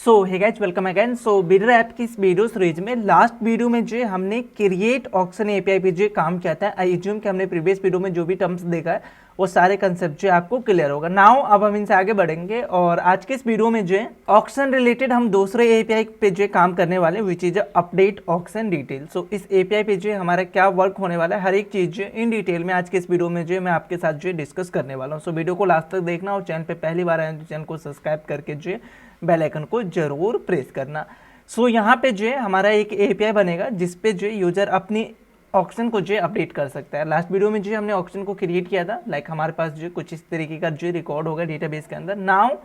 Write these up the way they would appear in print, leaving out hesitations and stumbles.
सो hey guys welcome again. सो bidder app की इस video series में लास्ट वीडियो में जो हमने क्रिएट ऑक्शन एपीआई पे जो काम किया था, आई एज्यूम कि हमने प्रीवियस वीडियो में जो भी टर्म्स देखा है वो सारे कंसेप्ट जो आपको क्लियर होगा। नाउ अब हम इनसे आगे बढ़ेंगे और आज के इस वीडियो में जो है ऑक्शन रिलेटेड हम दूसरे एपीआई पे जो काम करने वाले हैं, which is update auction detail. So इस एपीआई पे जो हमारा क्या वर्क होने वाला है, हर एक चीज जो इन डिटेल में आज के इस वीडियो में जो मैं आपके साथ जो डिस्कस करने वाला हूँ। सो वीडियो को लास्ट तक देखना और चैनल पे पहली बार आए तो चैनल को सब्सक्राइब करके जो बेल आइकन को जरूर प्रेस करना। सो यहाँ पे जो है हमारा एक एपीआई बनेगा जिसपे जो यूजर अपनी ऑक्शन को जो अपडेट कर सकता है। लास्ट वीडियो में जो हमने ऑक्शन को क्रिएट किया था, लाइक हमारे पास जो कुछ इस तरीके का जो रिकॉर्ड होगा डेटाबेस के अंदर। नाउ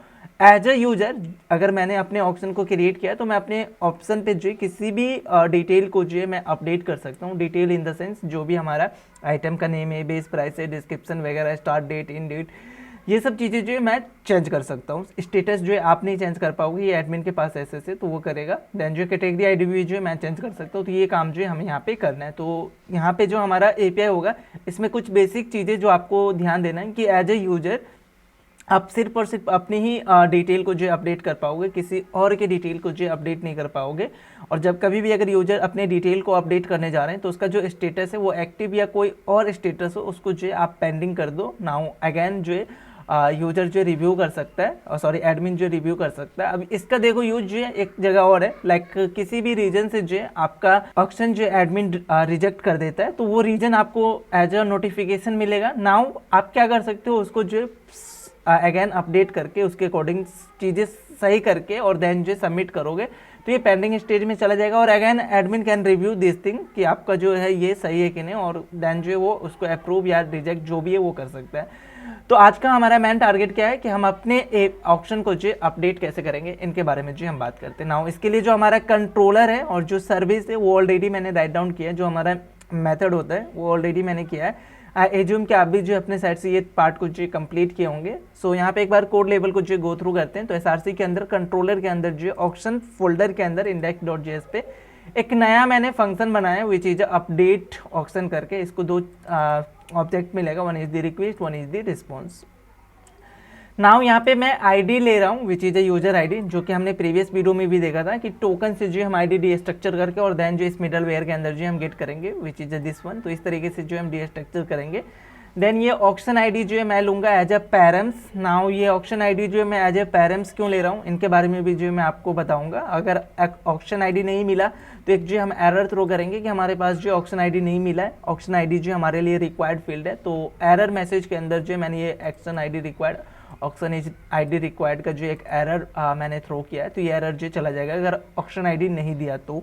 एज अ यूजर अगर मैंने अपने ऑक्शन को क्रिएट किया तो मैं अपने ऑप्शन पे जो किसी भी डिटेल को जो मैं अपडेट कर सकता हूँ। डिटेल इन द सेंस जो भी हमारा आइटम का नेम है, बेस प्राइस है, डिस्क्रिप्शन वगैरह, स्टार्ट डेट, इन डेट, ये सब चीज़ें जो है मैं चेंज कर सकता हूँ। स्टेटस जो है आप नहीं चेंज कर पाओगे, ये एडमिन के पास ऐसे से तो वो करेगा। देन जो कैटेगरी आईडी भी जो है मैं चेंज कर सकता हूँ। तो ये काम जो है हमें यहाँ पे करना है। तो यहाँ पे जो हमारा एपीआई होगा इसमें कुछ बेसिक चीज़ें जो आपको ध्यान देना है कि एज ए यूजर आप सिर्फ और सिर्फ अपनी ही डिटेल को जो अपडेट कर पाओगे, किसी और के डिटेल को जो अपडेट नहीं कर पाओगे। और जब कभी भी अगर यूजर अपने डिटेल को अपडेट करने जा रहे हैं तो उसका जो स्टेटस है वो एक्टिव या कोई और स्टेटस हो उसको जो आप पेंडिंग कर दो। नाउ अगेन जो है यूजर जो रिव्यू कर सकता है, और सॉरी एडमिन जो रिव्यू कर सकता है। अब इसका देखो यूज जो है एक जगह और है, लाइक किसी भी रीजन से जो है आपका ऑक्शन जो एडमिन रिजेक्ट कर देता है तो वो रीजन आपको एज अ नोटिफिकेशन मिलेगा। नाउ आप क्या कर सकते हो, उसको जो अगेन अपडेट करके उसके अकॉर्डिंग चीज़ें सही करके और देन जो सबमिट करोगे तो ये पेंडिंग स्टेज में चला जाएगा और again admin can review this thing कि आपका जो है ये सही है कि नहीं, और देन जो है वो उसको अप्रूव या रिजेक्ट जो भी है वो कर सकता है। तो आज का हमारा मेन टारगेट क्या है कि हम अपने ऑप्शन को जो अपडेट कैसे करेंगे, इनके बारे में जो हम बात करते हैं। नाउ इसके लिए जो हमारा कंट्रोलर है और जो सर्विस है वो ऑलरेडी मैंने राइट डाउन किया है। जो हमारा मेथड होता है वो ऑलरेडी मैंने किया है। आई एज्यूम कि आप भी जो अपने साइड से ये पार्ट को जो कंप्लीट किए होंगे। सो यहाँ पे एक बार कोड लेवल को जो गो थ्रू करते हैं तो एसआरसी के अंदर कंट्रोलर के अंदर जो ऑप्शन फोल्डर के अंदर index.js पे एक नया मैंने फंक्शन बनाया विच इज अपडेट ऑप्शन करके। इसको दो ऑब्जेक्ट मिलेगा, one is the request, one is the response. Now यहाँ पे मैं आईडी ले रहा हूँ which is a user ID, जो कि हमने प्रीवियस वीडियो में भी देखा था कि टोकन से जो हम आईडी डी स्ट्रक्चर करके और देन जो इस मिडल वेयर के अंदर जो हम गेट करेंगे विच इज दिस वन। तो इस तरीके से जो हम डी स्ट्रक्चर करेंगे। देन ये ऑक्शन आईडी जो है मैं लूँगा एज अ पैरम्स। नाउ ये ऑक्शन आईडी जो है मैं एज अ पैरम्स क्यों ले रहा हूँ, इनके बारे में भी जो मैं आपको बताऊँगा। अगर ऑक्शन आईडी नहीं मिला तो एक जो हम एरर थ्रो करेंगे कि हमारे पास जो ऑक्शन आईडी नहीं मिला है, ऑक्शन आईडी जो हमारे लिए रिक्वायर्ड फील्ड है। तो एरर मैसेज के अंदर जो मैंने ये auction ID required, auction ID required का जो एक एरर मैंने थ्रो किया है, तो ये एरर जो चला जाएगा अगर ऑक्शन आईडी नहीं दिया तो।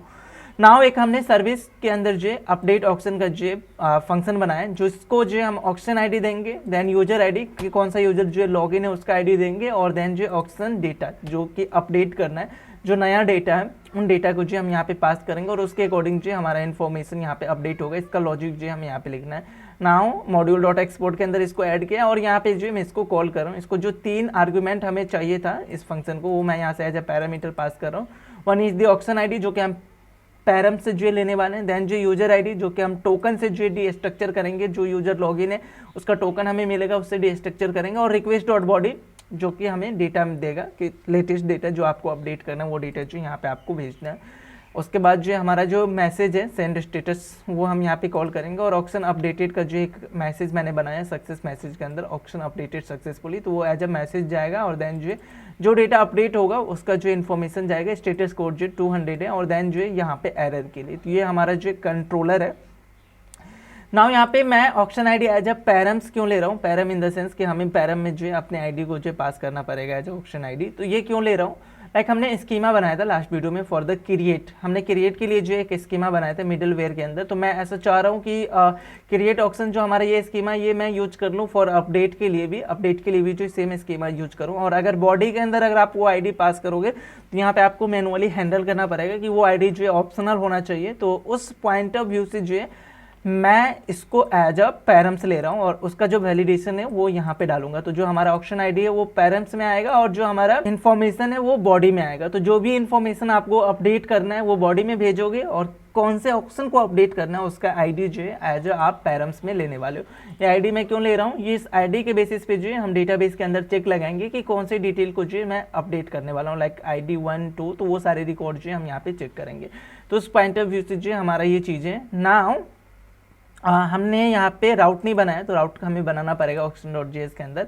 नाउ एक हमने सर्विस के अंदर जो अपडेट ऑक्शन का जो फंक्शन बनाया है, जिसको जो हम ऑक्शन आईडी देंगे, देन यूजर आईडी कि कौन सा यूजर जो लॉगिन है उसका आईडी देंगे, और देन जो ऑक्शन डेटा जो कि अपडेट करना है, जो नया डेटा है उन डेटा को जो हम यहाँ पे पास करेंगे और उसके अकॉर्डिंग जो हमारा इन्फॉर्मेशन यहाँ पे अपडेट होगा। इसका लॉजिक जो हम यहाँ पे लिखना है। नाउ मॉड्यूल डॉट एक्सपोर्ट के अंदर इसको ऐड किया और यहाँ पे जो मैं इसको कॉल कर रहा हूँ। इसको जो 3 आर्गुमेंट हमें चाहिए था इस फंक्शन को, वो मैं यहाँ से एज अ पैरामीटर पास कर रहा हूँ। One is the auction ID जो कि हम पैरम से जो लेने वाले हैं, देन जो यूजर आईडी जो कि हम टोकन से जो डी स्ट्रक्चर करेंगे, जो यूजर लॉगिन है उसका टोकन हमें मिलेगा उससे डी स्ट्रक्चर करेंगे, और रिक्वेस्ट डॉट बॉडी जो कि हमें डेटा देगा कि लेटेस्ट डेटा जो आपको अपडेट करना है वो डेटा जो यहाँ पे आपको भेजना है। उसके बाद जो हमारा जो मैसेज है सेंड स्टेटस वो हम यहाँ पे कॉल करेंगे, और ऑक्शन अपडेटेड का जो एक मैसेज मैंने बनाया सक्सेस मैसेज के अंदर, ऑक्शन अपडेटेड सक्सेसफुली, तो वो एज अ मैसेज जाएगा और देन जो डेटा अपडेट होगा उसका जो इन्फॉर्मेशन जाएगा। स्टेटस कोड जो 200 है और देन जो यहाँ पे एरर के लिए। तो ये हमारा जो कंट्रोलर है। नाउ यहाँ पे मैं auction ID as a params क्यों ले रहा हूँ, पैरम इन द सेंस कि हमें पैरम में जो अपने आईडी को जो पास करना पड़ेगा एज ऑक्शन आईडी। तो ये क्यों ले रहा हूँ, लाइक हमने स्कीमा बनाया था लास्ट वीडियो में फॉर द क्रिएट, हमने क्रिएट के लिए जो एक स्कीमा बनाया था मिडल वेयर के अंदर। तो मैं ऐसा चाह रहा हूँ कि क्रिएट ऑक्शन जो हमारा ये स्कीमा ये मैं यूज कर लूँ फॉर अपडेट के लिए भी, अपडेट के लिए भी जो सेम स्कीमा यूज करूँ। और अगर बॉडी के अंदर अगर आप वो आईडी पास करोगे तो यहाँ पे आपको मैनुअली हैंडल करना पड़ेगा कि वो आईडी जो है ऑप्शनल होना चाहिए। तो उस पॉइंट ऑफ व्यू से जो है मैं इसको एज अ पैरम्स ले रहा हूँ और उसका जो वैलिडेशन है वो यहाँ पे डालूंगा। तो जो हमारा ऑक्शन आईडी है वो पैरम्स में आएगा और जो हमारा इन्फॉर्मेशन है वो बॉडी में आएगा। तो जो भी इन्फॉर्मेशन आपको अपडेट करना है वो बॉडी में भेजोगे और कौन से ऑप्शन को अपडेट करना है उसका आईडी जो है एज आप पैरम्स में लेने वाले हो। ये आईडी मैं क्यों ले रहा हूँ, ये इस आईडी के बेसिस पे जो है हम डेटाबेस के अंदर चेक लगाएंगे कि कौन सी डिटेल को जो है मैं अपडेट करने वाला हूँ, लाइक आईडी 1 2, तो वो सारे रिकॉर्ड जो है हम यहाँ पे चेक करेंगे। तो उस पॉइंट ऑफ व्यू से जो है हमारा ये चीज़ें नाउ हमने यहाँ पे राउट नहीं बनाया तो राउट हमें बनाना पड़ेगा auction.js के अंदर।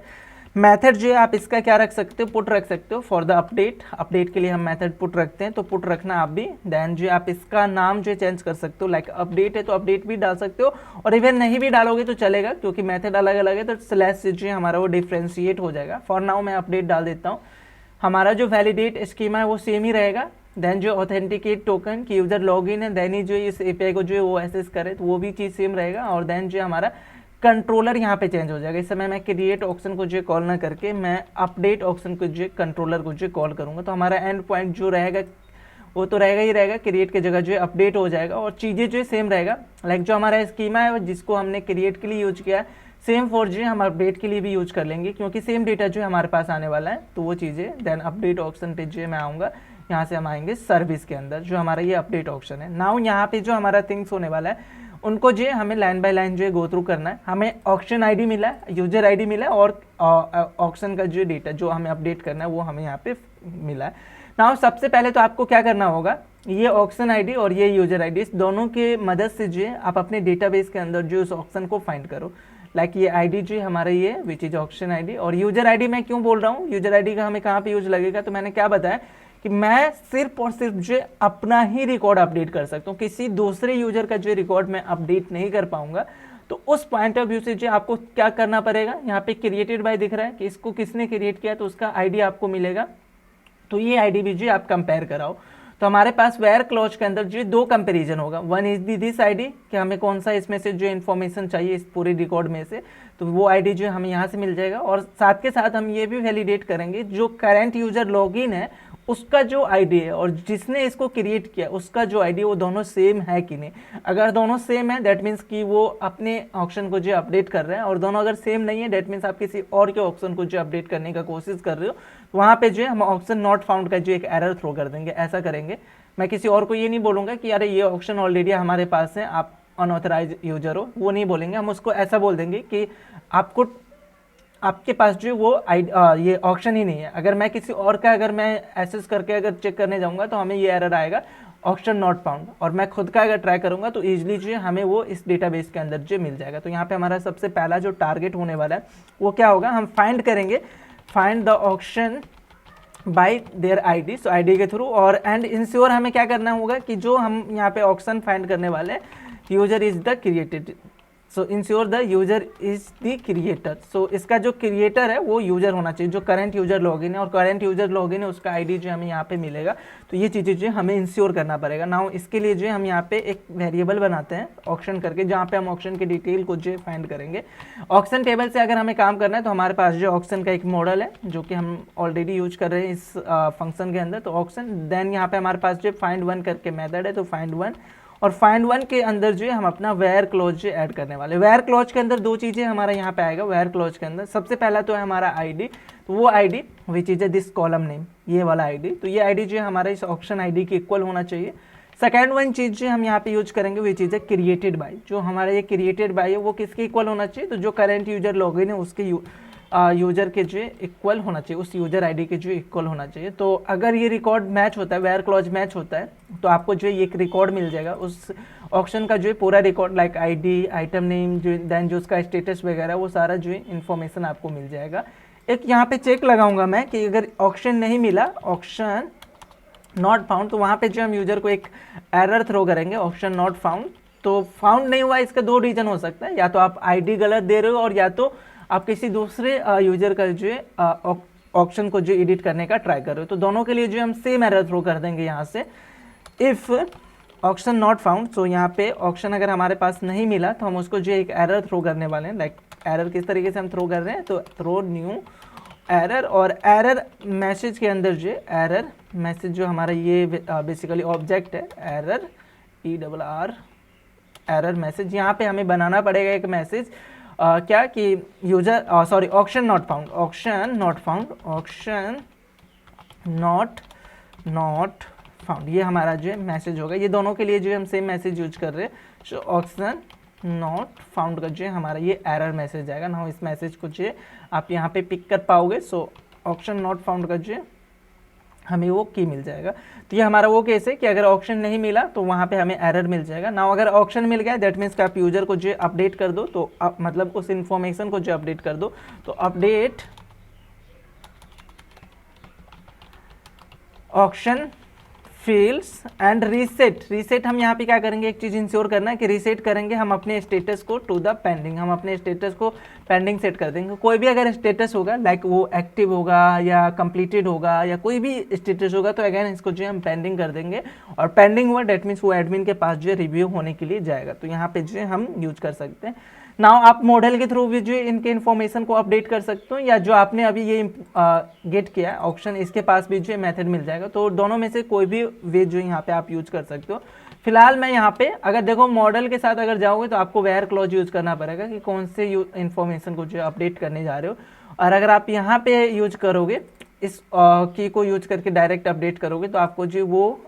मेथड जो है आप इसका क्या रख सकते हो, पुट रख सकते हो फॉर द अपडेट के लिए हम मेथड पुट रखते हैं, तो पुट रखना आप भी। देन जो आप इसका नाम जो चेंज कर सकते हो, लाइक अपडेट है तो अपडेट भी डाल सकते हो और इवन नहीं भी डालोगे तो चलेगा क्योंकि मेथड अलग अलग है तो स्लैश से जो हमारा वो डिफ्रेंशिएट हो जाएगा। फॉर नाउ मैं अपडेट डाल देता हूँ। हमारा जो वैलिडेट स्कीमा है वो सेम ही रहेगा। देन जो ऑथेंटिकेट टोकन की यूजर लॉगिन है, देन ही जो इस एपीआई को जो है वो एक्सेस करे तो वो भी चीज़ सेम रहेगा। और देन जो हमारा कंट्रोलर यहाँ पे चेंज हो जाएगा। इस समय मैं क्रिएट ऑक्शन को जो कॉल ना करके मैं अपडेट ऑक्शन को जो कंट्रोलर को जो कॉल करूँगा। तो हमारा एंड पॉइंट जो रहेगा वो तो रहेगा ही रहेगा, क्रिएट की जगह जो है अपडेट हो जाएगा और चीज़ें जो है सेम रहेगा। लाइक जो हमारा स्कीमा है जिसको हमने क्रिएट के लिए यूज किया है सेम फॉर जो हम अपडेट के लिए भी यूज कर लेंगे क्योंकि सेम डेटा जो है हमारे पास आने वाला है। तो वो चीज़ें देन अपडेट ऑप्शन पे जो मैं आऊँगा, यहाँ से हम आएंगे सर्विस के अंदर जो हमारा ये अपडेट ऑप्शन है। नाउ यहाँ पे जो हमारा थिंग्स होने वाला है उनको जो है हमें लाइन बाय लाइन जो है गो थ्रू करना है। हमें ऑक्शन आईडी मिला है, यूजर आईडी मिला है और ऑक्शन का जो डेटा जो हमें अपडेट करना है वो हमें यहाँ पे मिला है। नाउ सबसे पहले तो आपको क्या करना होगा, ये ऑक्शन आईडी और ये यूजर आईडी इस दोनों के मदद से जो है आप अपने डेटाबेस के अंदर जो उस ऑक्शन को फाइंड करो। लाइक ये आईडी जो है हमारा ये विच इज ऑक्शन आईडी और यूजर आईडी मैं क्यों बोल रहा हूँ, यूजर आईडी का हमें कहाँ पे यूज लगेगा, तो मैंने क्या बताया कि मैं सिर्फ और सिर्फ जो अपना ही रिकॉर्ड अपडेट कर सकता हूँ, किसी दूसरे यूजर का जो रिकॉर्ड मैं अपडेट नहीं कर पाऊंगा। तो उस पॉइंट ऑफ व्यू से जो आपको क्या करना पड़ेगा, यहाँ पे क्रिएटेड बाय दिख रहा है कि इसको किसने क्रिएट किया तो उसका आईडी आपको मिलेगा। तो ये आईडी भी जो आप कंपेयर कराओ। तो हमारे पास वेयर क्लॉज के अंदर जो दो कंपैरिजन होगा, वन इज दिस आईडी कि हमें कौन सा इसमें से जो इन्फॉर्मेशन चाहिए इस पूरे रिकॉर्ड में से, तो वो आईडी जो हमें यहाँ से मिल जाएगा। और साथ के साथ हम ये भी वैलिडेट करेंगे जो करंट यूजर लॉगिन है उसका जो आईडी है और जिसने इसको क्रिएट किया उसका जो आईडी है वो दोनों सेम है कि नहीं। अगर दोनों सेम है दैट मीन्स कि वो अपने ऑप्शन को जो अपडेट कर रहे हैं, और दोनों अगर सेम नहीं है दैट मीन्स आप किसी और के ऑप्शन को जो अपडेट करने का कोशिश कर रहे हो, तो वहाँ पे जो है हम ऑप्शन नॉट फाउंड का जो एक एरर थ्रो कर देंगे। ऐसा करेंगे, मैं किसी और को ये नहीं बोलूँगा कि अरे ये ऑप्शन ऑलरेडी हमारे पास है आप अनऑथराइज यूजर हो, वो नहीं बोलेंगे। हम उसको ऐसा बोल देंगे कि आपके पास जो वो ये ऑप्शन ही नहीं है। अगर मैं किसी और का अगर मैं एक्सेस करके अगर चेक करने जाऊंगा तो हमें ये एरर आएगा ऑप्शन नॉट फाउंड, और मैं खुद का अगर ट्राई करूंगा तो इजीली जो हमें वो इस डेटाबेस के अंदर जो मिल जाएगा। तो यहाँ पे हमारा सबसे पहला जो टारगेट होने वाला है वो क्या होगा, हम फाइंड करेंगे find the option buy there ID, so ID के थ्रू। और एंड इंश्योर हमें क्या करना होगा कि जो हम यहाँ पे ऑप्शन फाइंड करने वाले हैं user is the created, so ensure the user is the creator. So इसका जो क्रिएटर है वो यूजर होना चाहिए जो करंट यूजर लॉगिन है, और करंट यूजर लॉगिन है उसका आईडी जो हमें यहाँ पे मिलेगा। तो ये चीज़ें जो हमें इंश्योर करना पड़ेगा। नाउ इसके लिए जो हम यहाँ पे एक वेरिएबल बनाते हैं ऑक्शन करके, जहाँ पे हम ऑक्शन की डिटेल को जो फाइंड करेंगे। ऑक्शन टेबल से अगर हमें काम करना है तो हमारे पास जो ऑक्शन का एक मॉडल है जो कि हम ऑलरेडी यूज कर रहे हैं इस फंक्शन के अंदर, तो ऑक्शन। देन यहाँ पे हमारे पास जो फाइंड वन करके मेथड है, तो फाइंड वन, और फाइंड वन के अंदर जो है हम अपना वेयर क्लॉज जो ऐड करने वाले। वेयर क्लॉज के अंदर दो चीज़ें हमारा यहाँ पे आएगा। वेयर क्लॉज के अंदर सबसे पहला तो है हमारा आईडी, तो वो ID which is this column name, ये वाला आईडी। तो ये आईडी जो है हमारा इस ऑप्शन आईडी के इक्वल होना चाहिए। सेकेंड वन चीज़ जो हम यहाँ पे यूज करेंगे वो चीज़ है क्रिएटेड बाय। जो हमारा ये क्रिएटेड बाय है वो किसके इक्वल होना चाहिए, तो जो करेंट यूजर लॉगिन है उसके यूजर के जो इक्वल होना चाहिए, उस यूजर आईडी के जो इक्वल होना चाहिए। तो अगर ये रिकॉर्ड मैच होता है, वेयर क्लॉज मैच होता है, तो आपको जो है एक रिकॉर्ड मिल जाएगा उस ऑप्शन का जो है पूरा record, like ID, item name, जो देन जो उसका स्टेटस वगैरह वो सारा जो है इन्फॉर्मेशन आपको मिल जाएगा। एक यहाँ पे चेक लगाऊंगा मैं कि अगर ऑप्शन नहीं मिला, ऑप्शन नॉट फाउंड, तो वहाँ पे जो हम यूजर को एक एरर थ्रो करेंगे ऑप्शन नॉट फाउंड। तो फाउंड नहीं हुआ, इसका दो रीजन हो सकता है, या तो आप आईडी गलत दे रहे हो और या तो आप किसी दूसरे यूजर का जो है ऑप्शन को जो एडिट करने का ट्राई कर रहे हो। तो दोनों के लिए जो हम सेम एरर थ्रो कर देंगे यहाँ से, इफ़ ऑप्शन नॉट फाउंड। सो यहाँ पे ऑप्शन अगर हमारे पास नहीं मिला तो हम उसको जो एक एरर थ्रो करने वाले हैं। लाइक एरर किस तरीके से हम थ्रो कर रहे हैं, तो थ्रो न्यू एरर, और एरर मैसेज के अंदर जो एरर मैसेज जो हमारा ये बेसिकली ऑब्जेक्ट है, एरर ERR एरर मैसेज। यहाँ पे हमें बनाना पड़ेगा एक मैसेज क्या कि user sorry auction not found, auction not found, auction not found, ये हमारा जो है मैसेज होगा। ये दोनों के लिए जो है हम सेम मैसेज यूज कर रहे हैं। सो ऑक्शन नॉट फाउंड का जो है हमारा ये एरर मैसेज आएगा ना, इस मैसेज को जो है आप यहाँ पे पिक कर पाओगे। सो ऑक्शन नॉट फाउंड का जो है हमें वो की मिल जाएगा। तो ये हमारा वो केस है कि अगर ऑक्शन नहीं मिला तो वहाँ पे हमें एरर मिल जाएगा ना। अगर ऑक्शन मिल गया दैट मीन्स कि आप यूजर को जो अपडेट कर दो, तो मतलब उस इंफॉर्मेशन को जो अपडेट कर दो, तो update auction fields and reset हम यहाँ पे क्या करेंगे, एक चीज़ इंश्योर करना है कि रीसेट करेंगे हम अपने स्टेटस को टू द पेंडिंग, हम अपने स्टेटस को पेंडिंग सेट कर देंगे। कोई भी अगर स्टेटस होगा लाइक वो एक्टिव होगा या कंप्लीटेड होगा या कोई भी स्टेटस होगा, तो अगेन इसको जो है हम पेंडिंग कर देंगे, और पेंडिंग हुआ डेट मीन्स वो एडमिन के पास जो है रिव्यू होने के लिए जाएगा। तो यहाँ पे जो है हम यूज कर सकते हैं। नाउ आप मॉडल के थ्रू भी जो इनके इन्फॉर्मेशन को अपडेट कर सकते हो, या जो आपने अभी ये गेट किया है ऑप्शन, इसके पास भी जो मेथड मिल जाएगा। तो दोनों में से कोई भी वे जो यहाँ पे आप यूज कर सकते हो। फिलहाल मैं यहाँ पे अगर देखो मॉडल के साथ अगर जाओगे तो आपको वेयर क्लॉज यूज करना पड़ेगा कि कौन से इन्फॉर्मेशन को जो अपडेट करने जा रहे हो। और अगर आप यहाँ पे यूज करोगे इस की को यूज करके डायरेक्ट अपडेट करोगे, तो आपको जो वो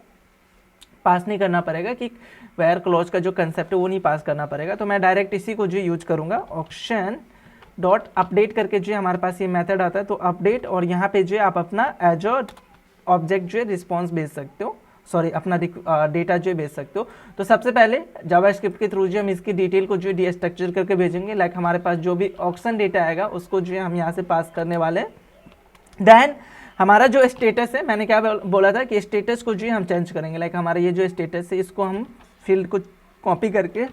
पास नहीं करना पड़ेगा कि वेयर क्लॉज का जो कंसेप्ट है वो नहीं पास करना पड़ेगा। तो मैं डायरेक्ट इसी को जो यूज करूंगा, ऑक्शन डॉट अपडेट करके जो हमारे पास ये मेथड आता है, तो अपडेट, और यहाँ पे जो आप अपना एज ऑब्जेक्ट जो है रिस्पॉन्स भेज सकते हो, सॉरी अपना डेटा जो भेज सकते हो। तो सबसे पहले जावास्क्रिप्ट के थ्रू जो हम इसकी डिटेल को जो डीस्ट्रक्चर करके भेजेंगे, लाइक हमारे पास जो भी ऑक्शन डेटा आएगा उसको जो है हम यहाँ से पास करने वाले हैं। देन हमारा जो स्टेटस है, मैंने क्या बोला था कि स्टेटस को जो हम चेंज करेंगे, लाइक हमारा ये जो स्टेटस है इसको हम फील्ड को कॉपी करके,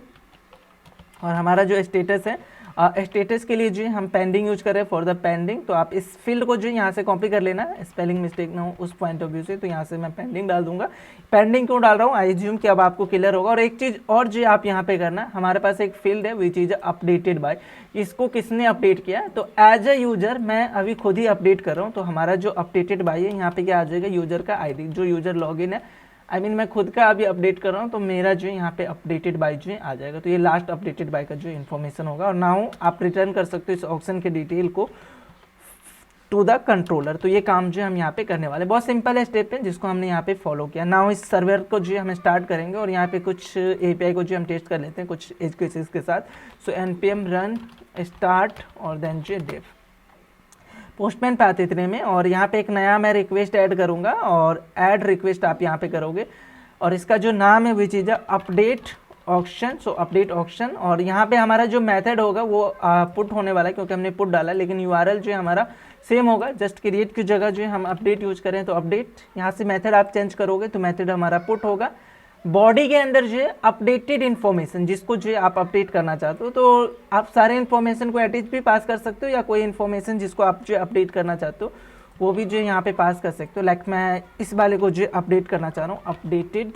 और हमारा जो स्टेटस है स्टेटस के लिए जो हम पेंडिंग यूज कर रहे हैं फॉर द पेंडिंग। तो आप इस फील्ड को जो यहाँ से कॉपी कर लेना, स्पेलिंग मिस्टेक ना हो उस पॉइंट ऑफ व्यू से। तो यहाँ से मैं पेंडिंग डाल दूंगा। पेंडिंग क्यों डाल रहा हूँ, आई एज्यूम कि अब आपको क्लियर होगा। और एक चीज़ और जो आप यहाँ पे करना, हमारे पास एक फील्ड है विच इज अपडेटेड बाय, इसको किसने अपडेट किया, तो एज ए यूजर मैं अभी खुद ही अपडेट कर रहा हूँ। तो हमारा जो अपडेटेड बाय है यहाँ पे क्या आ जाएगा, यूजर का आईडी, जो यूजर लॉगिन है, आई मीन मैं खुद का अभी अपडेट कर रहा हूँ, तो मेरा जो यहाँ पे अपडेटेड बाय जो आ जाएगा। तो ये लास्ट अपडेटेड बाय का जो इन्फॉर्मेशन होगा। और नाउ आप रिटर्न कर सकते हो इस ऑप्शन के डिटेल को टू द कंट्रोलर। तो ये काम जो हम यहाँ पे करने वाले, बहुत सिंपल है स्टेप है जिसको हमने यहाँ पे फॉलो किया। नाउ इस सर्वर को जो हम स्टार्ट करेंगे, और यहाँ पे कुछ एपीआई को जो हम टेस्ट कर लेते हैं कुछ एज केसेस के साथ। सो npm रन स्टार्ट और देन जो डेव, पोस्टमैन पे आते इतने में। और यहाँ पे एक नया मैं रिक्वेस्ट ऐड करूँगा, और ऐड रिक्वेस्ट आप यहाँ पे करोगे, और इसका जो नाम है विच is update auction. So update auction, और यहाँ पे हमारा जो मेथड होगा वो पुट होने वाला है क्योंकि हमने पुट डाला, लेकिन यूआरएल जो है हमारा सेम होगा। जस्ट क्रिएट की जगह जो है हम अपडेट यूज करें, तो अपडेट यहाँ से मेथड आप चेंज करोगे तो मेथड हमारा पुट होगा। बॉडी के अंदर जो है अपडेटेड इन्फॉर्मेशन, जिसको जो है आप अपडेट करना चाहते हो, तो आप सारे इन्फॉर्मेशन को एडिट भी पास कर सकते हो, या कोई इन्फॉर्मेशन जिसको आप जो अपडेट करना चाहते हो वो भी जो यहाँ पे पास कर सकते हो। लाइक मैं इस वाले को जो अपडेट करना चाह रहा हूँ, अपडेटेड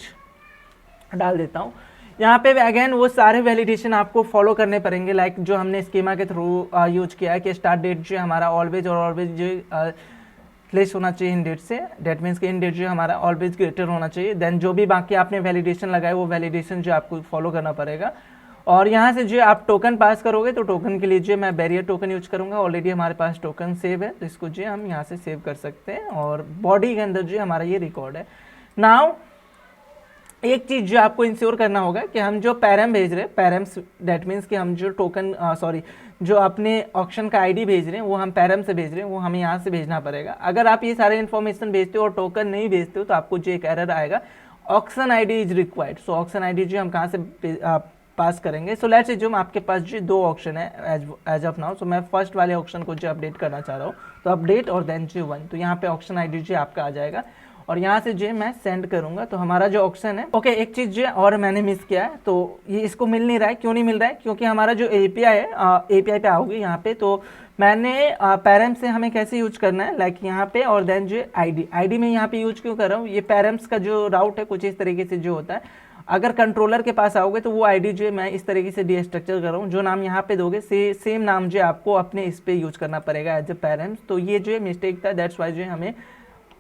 डाल देता हूँ। यहाँ पे अगेन वो सारे वैलिडेशन आपको फॉलो करने पड़ेंगे, लाइक जो हमने स्कीमा के थ्रू यूज किया है कि स्टार्ट डेट जो हमारा ऑलवेज और ऑलवेज जो लेस होना चाहिए इन डेट से, डेट मीन्स कि इन डेट जो हमारा ऑलवेज ग्रेटर होना चाहिए। देन जो भी बाकी आपने वैलिडेशन लगाए वो वैलिडेशन जो आपको फॉलो करना पड़ेगा। और यहाँ से जो आप टोकन पास करोगे, तो टोकन के लिए जो मैं बैरियर टोकन यूज करूँगा, ऑलरेडी हमारे पास टोकन सेव है, तो इसको जो हम यहाँ से सेव कर सकते हैं। और बॉडी के अंदर जो हमारा ये रिकॉर्ड है। नाउ एक चीज़ जो आपको इंश्योर करना होगा कि हम जो पैरम भेज रहे हैं, पैरम्स डेट मीन्स कि हम जो टोकन सॉरी जो अपने ऑक्शन का आईडी भेज रहे हैं वो हम पैरम से भेज रहे हैं, वो हमें यहाँ से भेजना पड़ेगा। अगर आप ये सारे इन्फॉर्मेशन भेजते हो और टोकन नहीं भेजते हो, तो आपको जो एक एरर आएगा, auction ID is required. So auction ID जो हम कहाँ से पास करेंगे। सो लेट्स एज्यूम आपके पास जो दो ऑप्शन है एज ऑफ नाउ। सो मैं फर्स्ट वाले ऑप्शन को जो अपडेट करना चाह रहा हूँ, तो अपडेट और देन जो 1, तो यहाँ पे ऑप्शन आईडी जो आपका आ जाएगा, और यहाँ से जो है मैं सेंड करूँगा। तो हमारा जो ऑप्शन है, ओके एक चीज़ जो है और मैंने मिस किया है, तो ये इसको मिल नहीं रहा है। क्यों नहीं मिल रहा है, क्योंकि हमारा जो एपीआई है, एपीआई पे आओगे यहाँ पे, तो मैंने पैरम्स से हमें कैसे यूज करना है, लाइक यहाँ पे, और देन जो आईडी में यहाँ पे यूज क्यों कर रहा हूँ, ये पैरम्स का जो राउट है कुछ इस तरीके से जो होता है। अगर कंट्रोलर के पास आओगे तो वो आईडी जो है मैं इस तरीके से डीस्ट्रक्चर कर रहा हूँ, जो नाम यहाँ पे दोगे सेम नाम जो है आपको अपने इस पे यूज करना पड़ेगा एज ए पैरम्स। तो ये जो है मिस्टेक था, दैट्स वाई जो है हमें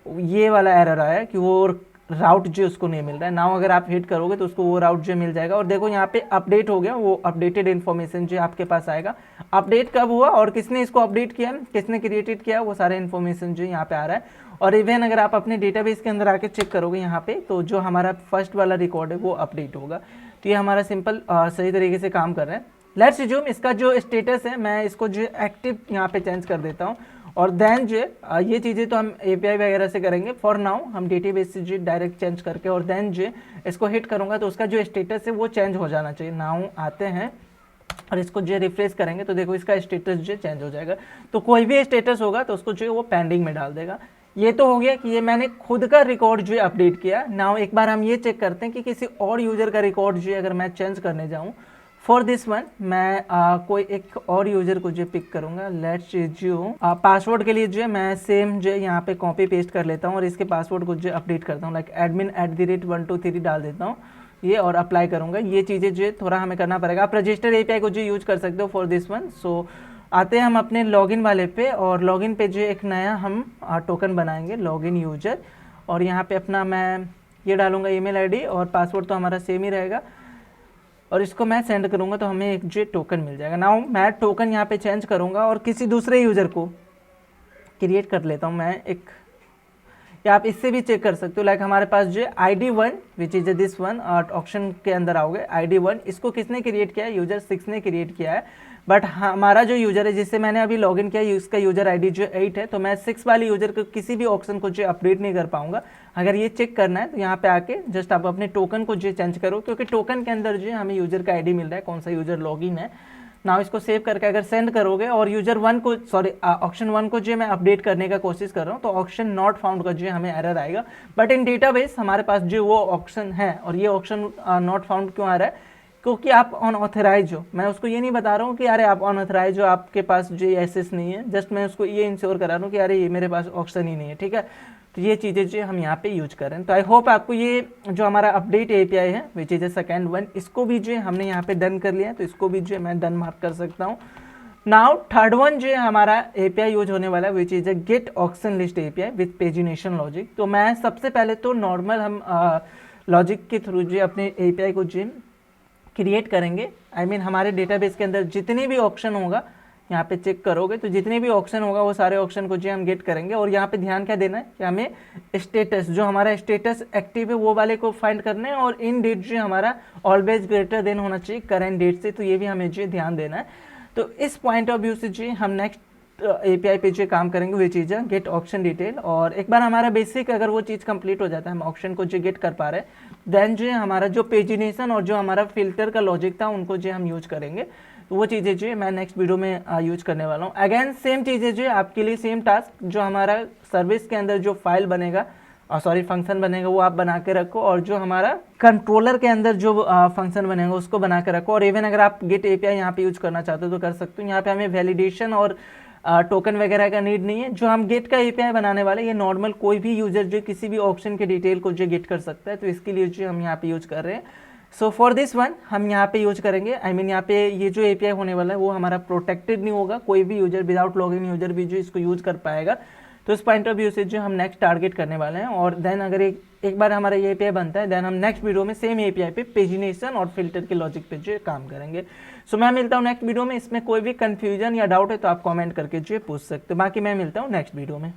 ये वाला एरर आया कि वो राउट जो उसको नहीं मिल रहा है। नाउ अगर आप हिट करोगे तो उसको वो राउट जो मिल जाएगा। और देखो यहाँ पे अपडेट हो गया, वो अपडेटेड इन्फॉर्मेशन जो आपके पास आएगा। अपडेट कब हुआ और किसने इसको अपडेट किया, किसने क्रिएटेड किया, वो सारे इन्फॉर्मेशन जो यहाँ पे आ रहा है। और इवन अगर आप अपने डेटाबेस के अंदर आके चेक करोगे यहाँ पे, तो जो हमारा फर्स्ट वाला रिकॉर्ड है वो अपडेट होगा। तो ये हमारा सिंपल सही तरीके से काम कर रहा है। लेट्स अज्यूम इसका जो स्टेटस है मैं इसको जो एक्टिव यहाँ पे चेंज कर देता हूँ। और देन जो ये चीज़ें तो हम एपीआई वगैरह से करेंगे। फॉर नाउ हम डेटाबेस से जो डायरेक्ट चेंज करके और देन जो इसको हिट करूँगा तो उसका जो स्टेटस है वो चेंज हो जाना चाहिए। नाउ आते हैं और इसको जो रिफ्रेश करेंगे तो देखो इसका स्टेटस जो चेंज हो जाएगा। तो कोई भी स्टेटस होगा तो उसको जो है वो पेंडिंग में डाल देगा। ये तो हो गया कि ये मैंने खुद का रिकॉर्ड जो है अपडेट किया। नाउ एक बार हम ये चेक करते हैं कि किसी और यूज़र का रिकॉर्ड जो है अगर मैं चेंज करने जाऊँ। फॉर दिस वन मैं कोई एक और यूज़र को जो पिक करूँगा। लेट्स जो पासवर्ड के लिए जो है मैं सेम जो है यहाँ पे कॉपी पेस्ट कर लेता हूँ और इसके पासवर्ड को जो अपडेट करता हूँ, लाइक admin@123 डाल देता हूँ ये और अप्लाई करूँगा। ये चीज़ें जो है थोड़ा हमें करना पड़ेगा। आप रजिस्टर एपीआई को जो यूज कर सकते हो फॉर दिस वन। सो आते हैं हम अपने लॉगिन वाले पे और लॉगिन पे जो एक नया हम टोकन बनाएंगे, लॉगिन यूजर। और यहाँ पे अपना मैं ये डालूंगा ईमेल आईडी और पासवर्ड तो हमारा सेम ही रहेगा और इसको मैं सेंड करूँगा तो हमें एक जो टोकन मिल जाएगा। नाउ मैं टोकन यहाँ पे चेंज करूँगा और किसी दूसरे यूज़र को क्रिएट कर लेता हूँ मैं एक, या आप इससे भी चेक कर सकते हो। लाइक हमारे पास जो ID1 which is this one option के अंदर आओगे। ID1 इसको किसने क्रिएट किया है, यूजर 6 ने क्रिएट किया है। बट हमारा जो यूजर है जिससे मैंने अभी लॉगिन किया इसका यूजर ID जो 8 है, तो मैं 6 वाले यूजर को किसी भी ऑप्शन को जो अपडेट नहीं कर पाऊंगा। अगर ये चेक करना है तो यहाँ पे आके जस्ट आप अपने टोकन को जो चेंज करो, क्योंकि टोकन के अंदर जो हमें यूजर का ID मिल रहा है, कौन सा यूजर लॉगिन है। नाउ इसको सेव करके अगर सेंड करोगे और यूजर 1 को ऑप्शन 1 को जो मैं अपडेट करने का कोशिश कर रहा हूँ तो ऑप्शन नॉट फाउंड का जो हमें एरर आएगा। बट इन डेटाबेस हमारे पास जो वो ऑप्शन है और ये ऑप्शन नॉट फाउंड क्यों आ रहा है, क्योंकि आप अनऑथराइज हो। मैं उसको ये नहीं बता रहा हूँ कि अरे आप अनऑथराइज हो, आपके पास जो एक्सेस नहीं है, जस्ट मैं उसको ये इंश्योर करा रहा हूँ कि अरे ये मेरे पास ऑप्शन ही नहीं है। ठीक है, तो ये चीज़ें जो हम यहाँ पे यूज कर रहे हैं। तो आई होप आपको ये जो हमारा अपडेट एपीआई है विच इज सेकंड वन, इसको भी जो हमने यहाँ पे डन कर लिया है, तो इसको भी जो मैं डन मार्क कर सकता हूँ। नाउ थर्ड वन जो हमारा एपीआई यूज होने वाला है which is get auction list API with pagination logic. तो मैं सबसे पहले तो नॉर्मल हम लॉजिक के थ्रू जो अपने एपीआई को जो क्रिएट करेंगे। आई मीन हमारे डेटाबेस के अंदर जितने भी ऑप्शन होगा यहाँ पे चेक करोगे तो जितने भी ऑप्शन होगा वो सारे ऑप्शन को जो हम गेट करेंगे। और यहाँ पे ध्यान क्या देना है कि हमें स्टेटस, जो हमारा स्टेटस एक्टिव है वो वाले को फाइंड करना है और इन डेट जो हमारा ऑलवेज ग्रेटर देन होना चाहिए करंट डेट से, तो ये भी हमें जो ध्यान देना है। तो इस पॉइंट ऑफ व्यू से जो हम नेक्स्ट एपीआई पे जो काम करेंगे वो चीज़ है गेट ऑप्शन डिटेल। और एक बार हमारा बेसिक अगर वो चीज़ कंप्लीट हो जाता है, हम ऑप्शन को जो गेट कर पा रहे हैं, देन जो हमारा जो पेजिनेशन और जो हमारा फिल्टर का लॉजिक था उनको जो हम यूज करेंगे। तो वो चीज़ें जो मैं नेक्स्ट वीडियो में यूज करने वाला हूँ। अगेन सेम चीज़ें जो आपके लिए सेम टास्क, जो हमारा सर्विस के अंदर जो फाइल बनेगा फंक्शन बनेगा वो आप बना के रखो, और जो हमारा कंट्रोलर के अंदर जो फंक्शन बनेगा उसको बना के रखो। और इवन अगर आप गेट एपीआई यहाँ पे यूज करना चाहते हो तो कर सकते हो। यहाँ पे हमें वैलिडेशन और टोकन वगैरह का नीड नहीं है। जो हम गेट का एपीआई बनाने वाले ये नॉर्मल कोई भी यूजर जो किसी भी ऑप्शन के डिटेल को जो गेट कर सकता है, तो इसके लिए जो हम यहाँ पे यूज कर रहे हैं। सो फॉर दिस वन हम यहाँ पे यूज करेंगे, आई मीन यहाँ पे ये जो एपीआई होने वाला है वो हमारा प्रोटेक्टेड नहीं होगा, कोई भी यूजर विदाउट लॉगिन यूजर भी जो इसको यूज कर पाएगा। तो इस पॉइंट ऑफ व्यू से जो हम नेक्स्ट टारगेट करने वाले हैं। और देन अगर एक बार हमारा ये एपीआई बनता है, देन हम नेक्स्ट वीडियो में सेम एपीआई पे पेजिनेशन और फिल्टर के लॉजिक पे जो काम करेंगे। सो मैं मिलता हूँ नेक्स्ट वीडियो में। इसमें कोई भी कंफ्यूजन या डाउट है तो आप कमेंट करके जो पूछ सकते हो। बाकी मैं मिलता हूँ नेक्स्ट वीडियो में।